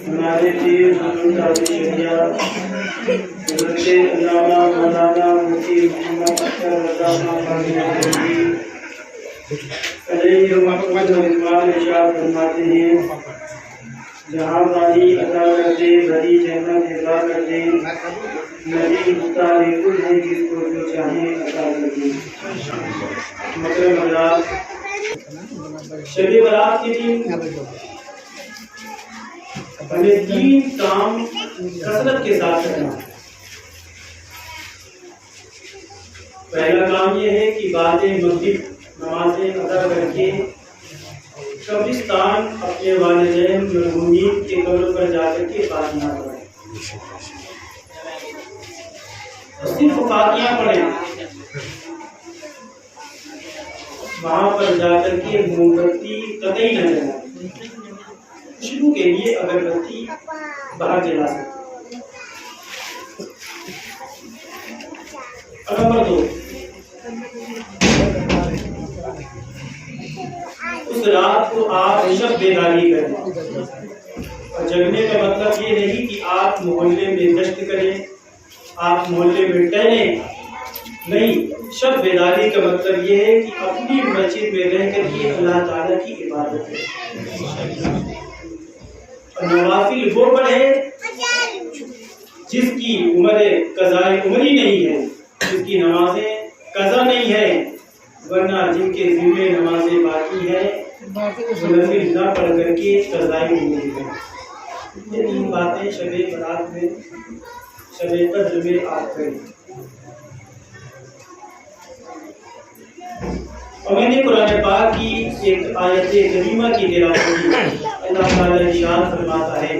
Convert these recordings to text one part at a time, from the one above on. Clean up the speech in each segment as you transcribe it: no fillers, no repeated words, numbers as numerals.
ہمارے پیر حضرت شریعہ حضرت علامہ مولانا مفتی محمد اختر رضا خان علیہ رحمت و رضوان ارشاد فرماتے ہیں جہاں پانی عطا کر دے بڑی جنت عطا کر دے نبی مختار کل ہے جس کو جو چاہے عطا کر دے۔ محترم حضرات، شب برات کے دن ہمیں 3 کام کثرت کے ساتھ کرنا ہے۔ پہلا کام یہ ہے کہ بعد مغرب نمازیں ادا کر کے قبرستان اپنے والدین مرحومین کے قبر پر جا کر کے فاتحہ پڑھیں، صرف فاتحہ پڑھیں، وہاں پر جا کر کے موم بتی قطعی نہ جلائیں، خوشبو کے لیے اگربتی باہر جلا سکتے۔ نمبر 2، اس رات کو آپ شب بیداری کریں، اور جگنے کا مطلب یہ نہیں کہ آپ محلے میں گشت کریں، آپ محلے میں ٹہلیں، نہیں، شب بیداری کا مطلب یہ ہے کہ اپنی مسجد میں رہ کر کے اللہ تعالیٰ کی عبادت کریں، اور نوافل وہ پڑھے جس کی عمر قضاء عمری نہیں ہے، جس کی نمازیں قضا نہیں ہے، ورنہ جن کے ذمہ نمازیں باقی ہیں نفل نہ پڑھ کر کے قضاء عمری ہے۔ یہ 3 باتیں شب برات میں، شب قدر میں آپ کریں۔ اور میں نے قرآن پاک کی ایک آیت کریمہ کی تلاوت کی۔ اللہ تعالیٰ ارشاد فرماتا ہے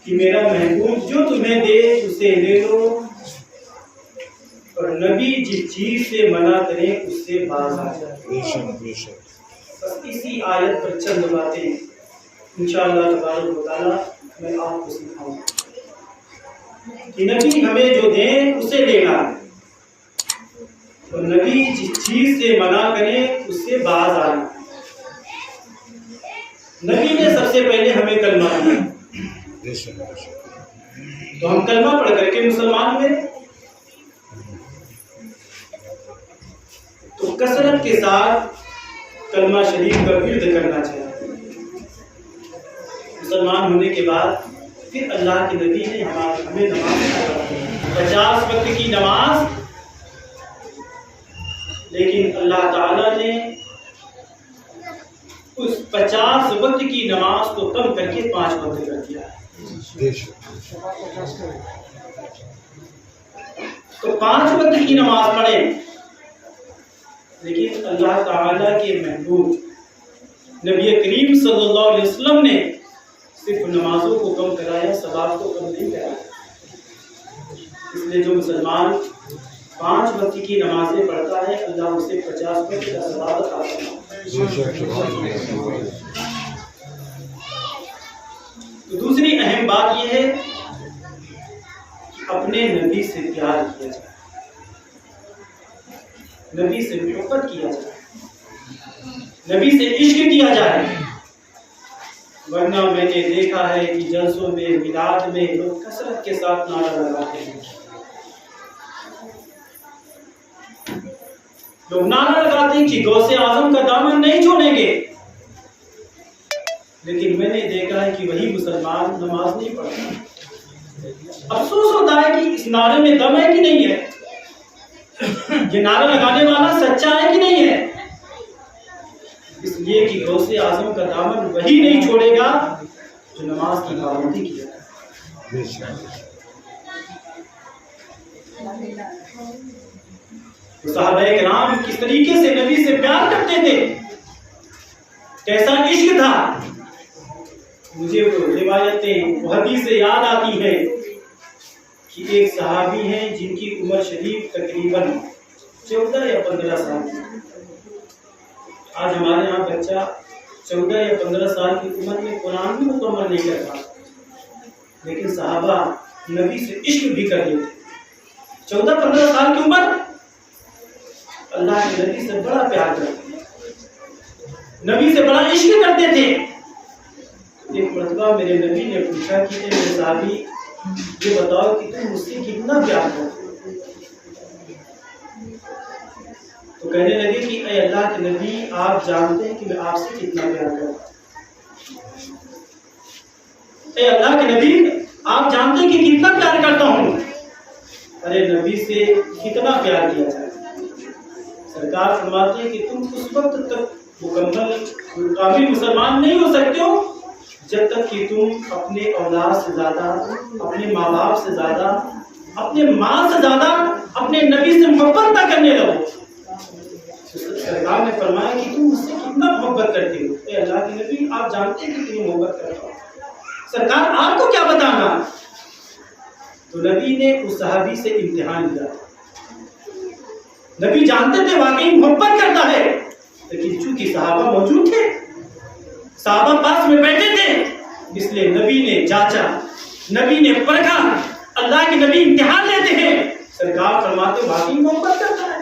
کہ میرا محبوب جو تمہیں دے اسے لے لو، اور نبی جس چیز سے منع کرے اس سے باز آ جائے۔ بس اسی آیت پر چند باتیں انشاءاللہ تبارک و تعالیٰ میں آپ کو سکھاؤں گا کہ نبی ہمیں جو دیں اسے لینا ہے، اور نبی جس چیز سے منع کرے اس سے باز آنا۔ نبی نے سب سے پہلے ہمیں کلمہ دیا، تو ہم کلمہ پڑھ کر کے مسلمان ہوئے۔ تو کثرت کے ساتھ کلمہ شریف کا ورد کرنا چاہیے۔ مسلمان ہونے کے بعد پھر اللہ کے نبی نے ہمیں نماز 50 وقت کی نماز، لیکن اللہ تعالیٰ نے اس 50 وقت کی نماز کو کم کر کے 5 وقت کر دیا۔ تو 5 وقت کی نماز پڑھیں، لیکن اللہ تعالیٰ کے محبوب نبی کریم صلی اللہ علیہ وسلم نے صرف نمازوں کو کم کرایا، ثواب کو کم نہیں کرایا۔ اس لیے جو مسلمان 5 وقت کی نمازیں پڑھتا ہے اللہ اسے 50 وقت کا ثواب عطا کرتا ہے۔ تو دوسری اہم بات یہ ہے کہ اپنے نبی سے پیار کیا جائے، نبی سے محبت کیا جائے، نبی سے عشق کیا جائے، ورنہ میں نے دیکھا ہے کہ جلسوں میں میلاد میں لوگ کثرت کے ساتھ نعرہ لگاتے ہیں، لوگ نعرہ لگاتے ہیں کہ غوث اعظم کا دامن نہیں چھوڑیں گے، لیکن میں نے دیکھا ہے کہ وہی مسلمان نماز نہیں پڑھتا۔ افسوس ہوتا ہے کہ اس نعرے میں دم ہے کہ نہیں ہے، یہ نعرہ لگانے والا سچا ہے کہ نہیں ہے، اس لیے کہ غوث اعظم کا دامن وہی نہیں چھوڑے گا جو نماز کی پابندی کیا ہے۔ صحابہ کرام کس طریقے سے نبی سے پیار کرتے تھے، کیسا عشق تھا۔ مجھے وہ روایتیں، وہ حدیثیں یاد آتی ہیں کہ ایک صحابی ہیں جن کی عمر شریف تقریباً 14 یا 15 سال کی۔ آج ہمارے ہاں بچہ 14 یا 15 سال کی عمر میں قرآن بھی مکمل نہیں کرتا، لیکن صحابہ نبی سے عشق بھی کر لیتے۔ 14-15 سال کی عمر، اللہ کے نبی سے بڑا پیار کرتے، نبی سے بڑا عشق کرتے تھے۔ ایک مرتبہ میرے نبی نے پوچھا کہ اے میرے صحابی یہ بتاؤ کہ تم مجھ سے کتنا پیار کرتے ہو؟ تو کہنے لگے کہ اے اللہ کے نبی آپ جانتے ہیں کہ میں آپ سے کتنا پیار کرتا ہوں۔ اے اللہ کے نبی آپ جانتے ہیں کہ کتنا پیار کرتا ہوں۔ ارے نبی سے کتنا پیار کیا جائے؟ سرکار فرماتے ہیں کہ تم اس وقت تک کامل مسلمان نہیں ہو سکتے ہو جب تک کہ تم اپنے اولاد سے زیادہ، اپنے ماں باپ سے زیادہ، اپنے ماں سے زیادہ اپنے نبی سے محبت نہ کرنے لگو۔ سرکار نے فرمایا کہ تم مجھ سے کتنا محبت کرتے ہو؟ اے اللہ کے نبی آپ جانتے ہیں کہ کتنی محبت کرتا ہوں۔ سرکار آپ کو کیا بتانا؟ تو نبی نے اس صحابی سے امتحان لیا۔ نبی جانتے تھے واقعی محبت کرتا ہے، لیکن چونکہ صحابہ موجود تھے، صحابہ پاس میں بیٹھے تھے، اس لیے نبی نے جانچا، نبی نے پرکھا۔ اللہ کے نبی امتحان لیتے ہیں، سرکار فرماتے واقعی محبت کرتا ہے،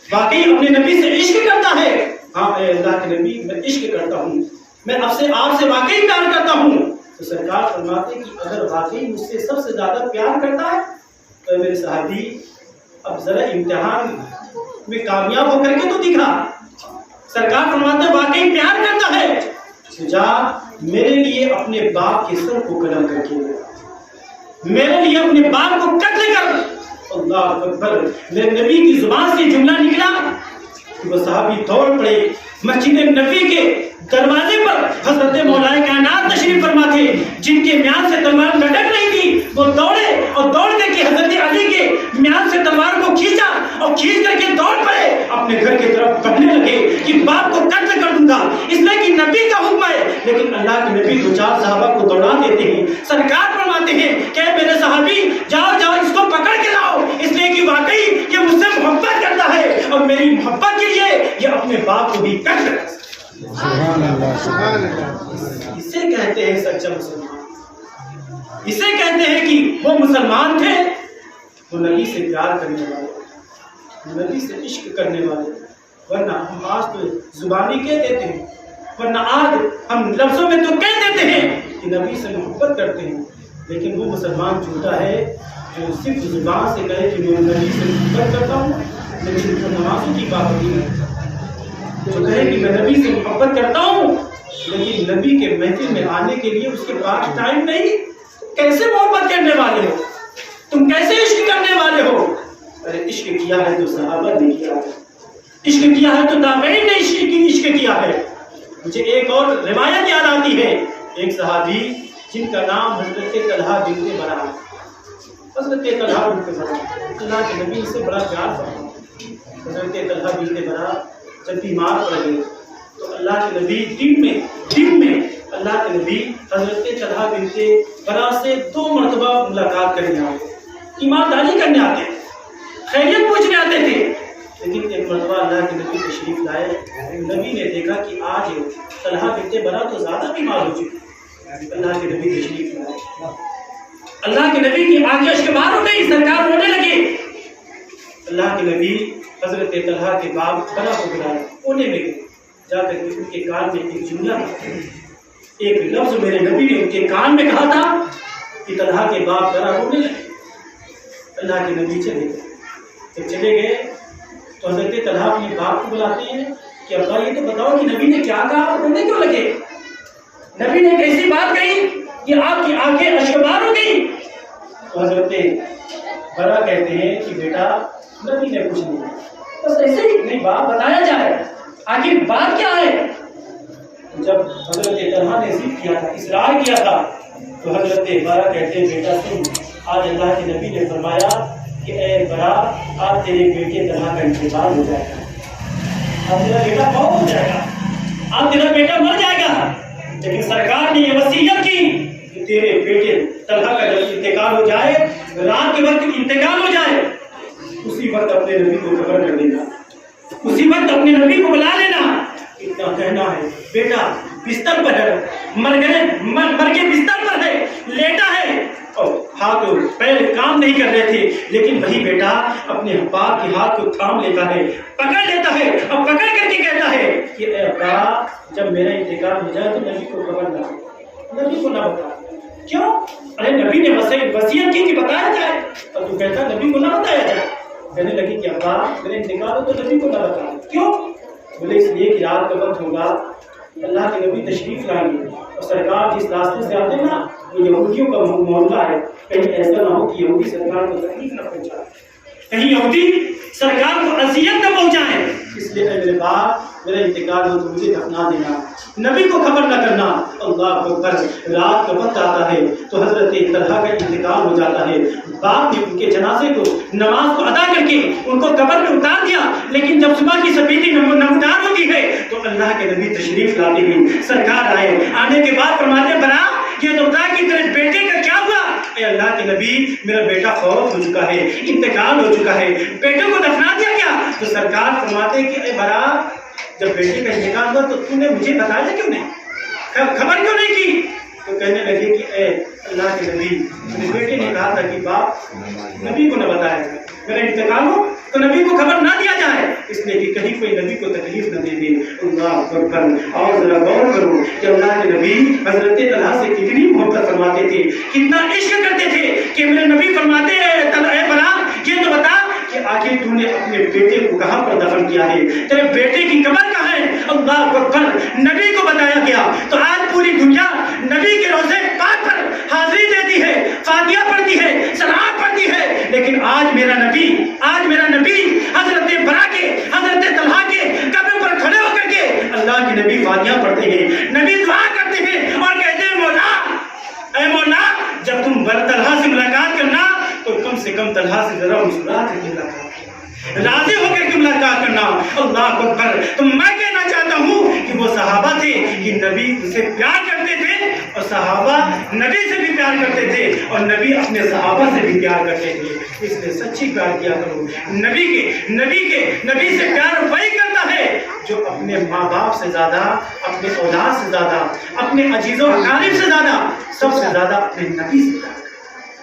واقعی اپنے نبی سے عشق کرتا ہے۔ ہاں اے اللہ کے نبی میں عشق کرتا ہوں، میں آپ سے واقعی پیار کرتا ہوں۔ تو سرکار فرماتے کہ اگر واقعی مجھ سے سب سے زیادہ پیار کرتا ہے تو میرے صحابی اب ذرا امتحان میں کامیاب ہو کر کے تو دکھا۔ سرکار فرماتے واقعی پیار کرتا ہے، جا میرے لیے اپنے باپ کے سر کو قلم کر کے میرے لیے اپنے باپ کو قتل کر۔ اللہ اکبر، میرے نبی کی زبان سے جملہ نکلا کہ وہ صحابی دوڑ پڑے۔ مسجد نبی کے دروازے پر حضرت مولا کائنات تشریف فرما تھے، جن کے میان سے تلوار لٹک رہی تھی، وہ دوڑے اور دوڑ کر کے حضرت علی کے میان سے تلوار کو کھینچا اور کھینچ کر کے دوڑ پڑے، اپنے گھر کی طرف بڑھنے لگے کہ باپ کو قتل کر دوں گا، اس لیے کہ نبی کا حکم ہے۔ لیکن اللہ کے نبی دو چار صحابہ کو دوڑا دیتے ہیں۔ سرکار فرماتے ہیں کہ میرے صحابی جاؤ اس کو پکڑ کے لاؤ، اس لیے کہ واقعی یہ مجھ سے محبت کرتا ہے اور میری محبت کے لیے یہ اپنے باپ کو بھی قتل کر سکتا ہے۔ اسے کہتے ہیں سچا مسلمان، اسے کہتے ہیں کہ وہ مسلمان تھے، وہ نبی سے پیار کرنے والے، نبی سے عشق کرنے والے۔ ورنہ ہم آج تو زبانی کہہ دیتے ہیں، ورنہ آج ہم لفظوں میں تو کہہ دیتے ہیں کہ نبی سے محبت کرتے ہیں، لیکن وہ مسلمان جھوٹا ہے جو صرف زبان سے کہے کہ میں نبی سے محبت کرتا ہوں، لیکن وہ نمازوں کی پابندی نہیں کرتا، جو کہے کہ میں نبی سے محبت کرتا ہوں لیکن نبی کے محفل میں آنے کے لیے اس کے پاس ٹائم نہیں۔ کیسے محبت کرنے والے ہو تم؟ کیسے عشق کرنے والے ہو؟ ارے عشق کیا ہے تو صحابہ نے کیا ہے، عشق کیا ہے تو تابعین نے عشق کیا ہے۔ مجھے ایک اور روایت یاد آتی ہے، ایک صحابی جن کا نام حضرت طلحہ بن برا، حضرت طلحہ بن برا، اللہ کے نبی سے بڑا پیار فرماتے۔ حضرت طلحہ بن برا جب بیمار پڑ گئے تو اللہ کے نبی دن میں اللہ کے نبی حضرت طلحہ بن برا سے 2 مرتبہ ملاقات کرنے آتے، ایمانداری کرنے آتے، خیریت پوچھنے آتے تھے۔ لیکن ایک مرتبہ اللہ کے نبی تشریف لائے، نبی نے دیکھا کہ آج طلحہ بن برا تو زیادہ بیمار ہو چکے۔ اللہ کے نبی تشریف لائے، اللہ کے نبی کی آنکھیں اشکبار ہو گئی، سرکار رونے لگے۔ اللہ کے نبی حضرت طلحہ کے باپ برا کو بلایا، کونے میں گئے، جا کر کے ان کے کان میں ایک جملہ، ایک لفظ میرے نبی نے ان کے کان میں کہا تھا کہ طلحہ کے باپ برا رونے لگے۔ اللہ کے نبی چلے گئے، جب چلے گئے تو حضرت طلحہ اپنے باپ کو بلاتے ہیں کہ ابا یہ تو بتاؤ کہ نبی نے کیا کہا، رونے کیوں لگے؟ نبی نے کیسی بات کہی کہ آپ کی آنکھیں اشکبار ہو گئی؟ تو حضرت برا کہتے ہیں کہ بیٹا نبی نے کچھ نہیں، بس ایسے ہی نہیں بات بتایا جائے، آخر بات کیا ہے؟ جب حضرت طلحہ نے ضد کیا تھا، اصرار کیا تھا، تو حضرت برا کہتے ہیں بیٹا سن، آج اللہ کے نبی نے فرمایا کہ اے برا آج تیرے بیٹے طلحہ کا انتقال ہو جائے گا، آج تیرا بیٹا فوت ہو جائے گا، آج تیرا بیٹا مر جائے گا۔ لیکن سرکار نے یہ وصیت کی کہ تیرے بیٹے طلحہ کا جب انتقال ہو جائے، رات کے وقت انتقال ہو جائے، اسی وقت اپنے نبی کو خبر کر دینا، اسی وقت اپنے نبی کو بلا لینا۔ اتنا کہنا ہے بیٹا بستر پر ہے، مر کے بستر پر ہے، لیٹا ہے، اور ہاتھ پیر کام نہیں کر رہے تھے، لیکن وہی بیٹا اپنے باپ کے ہاتھ کو تھام لیتا ہے، پکڑ لیتا ہے اور پکڑ کر کے کہتا ہے کہ اے ابا جب میرا انتقال ہو جائے تو نبی کو خبر نہ، نبی کو نہ بتا. کیوں؟ ارے نبی نے وصیت کی کہ بتایا جائے، اور تو کہتا نبی کو نہ بتایا جائے. کہنے لگی کہ ابا میرے انتقال ہو تو نبی کو نہ بتا. کیوں؟ بولے اس لیے کہ رات کا وقت ہوگا، اللہ کے نبی تشریف لائیں گے، اور سرکار جس راستے سے آتے نا وہ یہودیوں کا معاملہ ہے، کہیں ایسا نہ ہو کہ یہودی سرکار کو تکلیف نہ پہنچائے، کہیں یہودی سرکار کو اذیت نہ پہنچائے. اس لیے اے میرے باپ میرا انتقال ہو تو مجھے دفنا دینا، نبی کو خبر نہ کرنا. اللہ اکبر. رات کا وقت آتا ہے تو حضرت طلحہ کا انتقال ہو جاتا ہے. باپ نے ان کے جنازے کو نماز کو ادا کر کے ان کو قبر میں اتار دیا، لیکن جب صبح کی سفیدی نمودار ہوتی ہے تو اللہ کے نبی تشریف لاتے ہیں. سرکار آئے، آنے کے بعد فرماتے بنا یہ تو بتا کہ تیرے بیٹے کا کیا ہوا؟ اے اللہ کے نبی میرا بیٹا فوت ہو چکا ہے، انتقال ہو چکا ہے، بیٹے کو دفنا دیا کیا؟ تو سرکار فرماتے کہ اے برا جب بیٹے کا انتقال ہوا تو تم نے مجھے بتایا کیوں نہیں، خبر کیوں نہیں کی؟ تو کہنے لگے کہ اے اللہ کے نبی میرے بیٹے نے کہا تھا کہ باپ نبی کو نہ بتایا جائے، میرا انتقال ہو تو نبی کو خبر نہ دیا جائے، اس لیے کہ کہیں کوئی نبی کو تکلیف نہ دے دے. اللہ اکبر. اور ذرا غور کرو کہ اللہ کے نبی حضرت طلحہ سے کتنی محبت فرماتے تھے، کتنا عشق کرتے تھے کہ میرے نبی فرماتے اے بلا یہ تو بتا کہ آخر تو نے اپنے بیٹے کو کہاں پر دفن کیا ہے، تیرے بیٹے کی قبر کہاں ہے؟ اللہ اکبر. نبی کو بتایا گیا تو آج پوری دنیا نبی کے روزے پاک پر حاضری دیتی ہے، فاتحہ پڑھتی ہے، سلام پڑھتی ہے، لیکن آج میرا نبی حضرت برا کے حضرت طلحہ کے قبر پر کھڑے ہو کر کے اللہ کے نبی فاتحہ پڑھتے ہیں، نبی دعا کرتے ہیں اور کہتے ہیں مولا اے مولا جب تم طلحہ سے ملاقات کرنا تو کم سے کم طلحہ سے ذرا مسکرا کر کے ملاقات کرنا، راضی ہو کر کے ملاقات کرنا. اللہ اکبر. تو میں کہنا چاہتا ہوں کہ وہ صحابہ تھے کہ نبی سے پیار کرتے تھے اور صحابہ نبی سے بھی پیار کرتے تھے اور نبی اپنے صحابہ سے بھی پیار کرتے تھے. اس لیے سچی پیار کیا کرو. نبی سے پیار وہی کرتا ہے جو اپنے ماں باپ سے زیادہ، اپنے اولاد سے زیادہ، اپنے عزیز و اقارب سے زیادہ، سب سے زیادہ اپنے نبی سے پیار.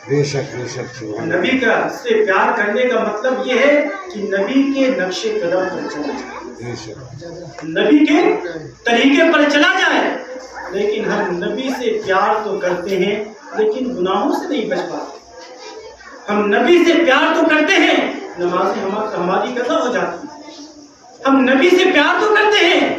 بے شک بے شک. نبی کا سے پیار کرنے کا مطلب یہ ہے کہ نبی کے نقش قدم پر چلا جائے، نبی کے طریقے پر چلا جائے. لیکن ہم نبی سے پیار تو کرتے ہیں لیکن گناہوں سے نہیں بچ پاتے. ہم نبی سے پیار تو کرتے ہیں، نمازیں ہماری قضا ہو جاتی ہیں. ہم نبی سے پیار تو کرتے ہیں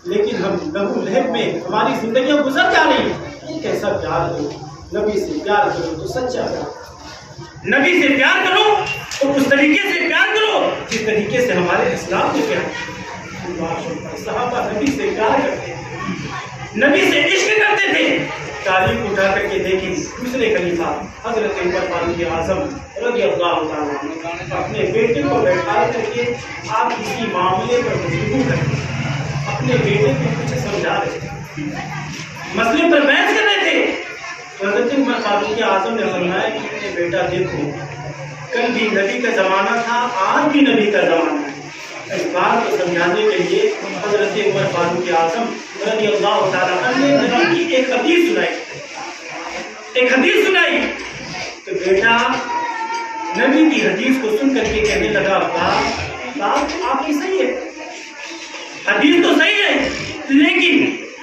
لیکن ہم لہو لہب میں ہماری زندگیاں گزر جا رہی ہیں. یہ کیسا پیار ہے؟ نبی سے پیار کرو تو سچا پیار، نبی سے پیار کرو تو اس طریقے سے پیار کرو جس طریقے سے ہمارے اسلام کو پیار کرو. صحابہ نبی سے پیار کرتے ہیں، نبی سے عشق کرتے تھے. تاریخ اٹھا کر کے دیکھیں دوسرے خلیفہ حضرت عمر فاروق اعظم رضی اللہ تعالیٰ عنہ اپنے بیٹے کو بیٹھا کر کے آپ کسی معاملے پر گفتگو کرتے، اپنے بیٹے کو کچھ سمجھا رہے تھے، مسئلے پر بحث کر رہے تھے. حضرت عمر فاروق اعظم نے فرمایا کہ بیٹا دیکھو کل بھی نبی کا زمانہ تھا، آج بھی نبی کا زمانہ ہے. اس بات کو سمجھانے کے لیے حضرت عمر فاروق اعظم رضی اللہ تعالیٰ عنہ نے نبی کی ایک حدیث سنائی. تو بیٹا نبی کی حدیث کو سن کر کے کہنے لگا بات آپ کی صحیح ہے، حدیث تو صحیح ہے، لیکن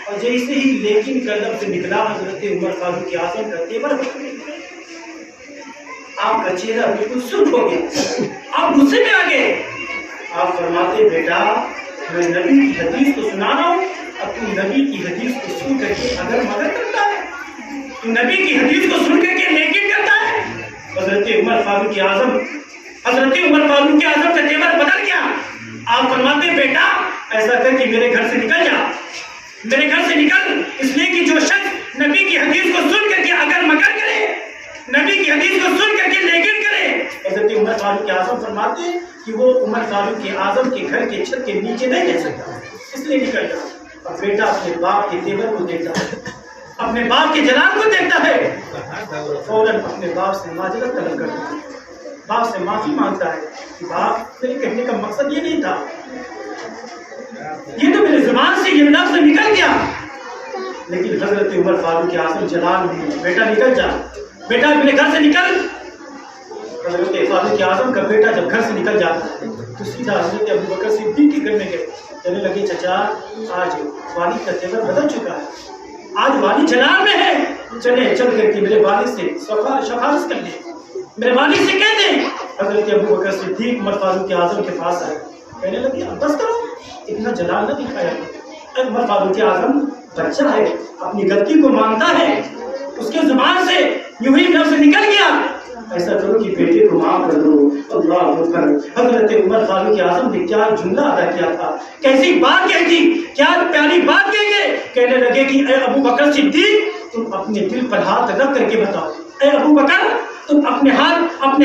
اور جیسے ہی لیکن قدم سے نکلا حضرت عمر فاروق اعظم کا تیور آپ کا چہرہ بالکل سرخ ہو گیا، آپ غصے میں آ گئے. آپ فرماتے بیٹا میں نبی کی حدیث کو سنا رہا ہوں، اب تو نبی کی حدیث کو سن کر کے اگر مگر کرتا ہے، تو نبی کی حدیث کو سن کر کے لیکن کرتا ہے. حضرت عمر فاروق اعظم کا تیور بدل گیا. آپ فرماتے بیٹا ایسا کر کے میرے گھر سے نکل جا، میرے گھر سے نکل، اس لیے کہ جو شخص نبی کی حدیث کو سن کر کے اگر مگر کرے، نبی کی حدیث کو سن کر کے لیکن کرے. حضرت عمر فاروق اعظم فرماتے کہ وہ عمر فاروق اعظم کے گھر کے چھت کے نیچے نہیں رہ سکتا، اس لیے نکل جا. اور بیٹا اپنے باپ کے تیور کو دیکھتا ہے، اپنے باپ کے جلال کو دیکھتا ہے، فوراً اپنے باپ سے معذرت طلب کرتا ہے، باپ سے معافی مانگتا ہے کہ باپ میرے کہنے کا مقصد یہ نہیں تھا، یہ تو میرے زبان سے یہ لفظ نکل گیا. لیکن حضرت عمر فاروق اعظم جلال میں بیٹا نکل جا، بیٹا میرے گھر سے نکل. حضرت فاروق اعظم کا بیٹا جب گھر سے نکل جاتا ہے تو سیدھا حضرت ابو بکر صدیق کے گھر میں گئے، کہنے لگے چچا آج والد کا تیور بدل چکا ہے، آج والد جلال میں ہے. چلے چل کر کے میرے والد سے سفارش کر دیں، میرے والد سے کہہ دیں۔ حضرت ابو بکر صدیق عمر فاروق اعظم کے پاس آئے، کہنے لگے بس کرو، اتنا جلال نہ دکھایا کرو۔ عمر فاروق اعظم بچہ ہے، اپنی غلطی کو مانتا ہے، اس کے زبان سے یوں ہی لفظ نکل گیا، ایسا کرو کہ بیٹے کو معاف کر دو۔ اللہ اکبر، حضرت عمر فاروق اعظم نے کیا جملہ ادا کیا تھا، کیسی بات کہی تھی، کیا پیاری بات کہی گئی۔ کہنے لگے کہ اے ابو بکر صدیق، تم اپنے دل پر ہاتھ رکھ کر کے بتاؤ، اے ابو بکر تم اپنے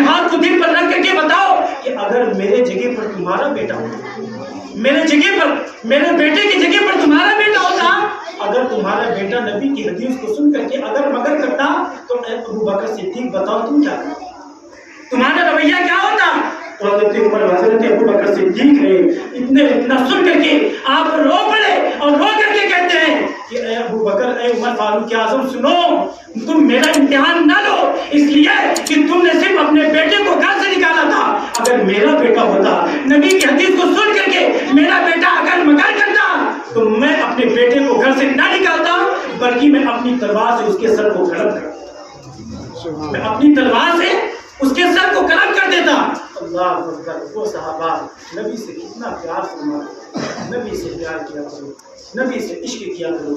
ہاتھ کو دل پر رکھ کر کے بتاؤ کہ اگر میرے جگہ پر تمہارا بیٹا ہوتا، میرے بیٹے کی جگہ پر تمہارا بیٹا ہوتا، اگر تمہارا بیٹا نبی کی حدیث کو سن کر کے اگر مگر کرتا، تو اے ابو بکر صدیق بتاؤ تم کیا کرتے، تمہارا رویہ کیا ہوتا۔ حضرت ابو بکر صدیق نے اتنا سن کر کے آپ رو پڑے اور رو کر کے کہتے ہیں کہ اے ابو بکر، اے عمر فاروق اعظم، سنو، تم میرا امتحان نہ لو، اس لیے کہ تم نے صرف اپنے بیٹے کو گھر سے نکالا تھا، اگر میرا بیٹا ہوتا، نبی کی حدیث کو سن کر کے میرا بیٹا اگر مگر کرتا، تو میں اپنے بیٹے کو گھر سے نہ نکالتا، بلکہ میں اپنی تلوار سے اس کے سر کو قلم کرتا، میں اپنی تلوار سے اس کے سر کو قلم کر دیتا۔ اللہ اکبر، وہ صحابہ نبی سے کتنا پیار فرماتے، نبی سے پیار کیا کرو، نبی سے عشق کیا کرو۔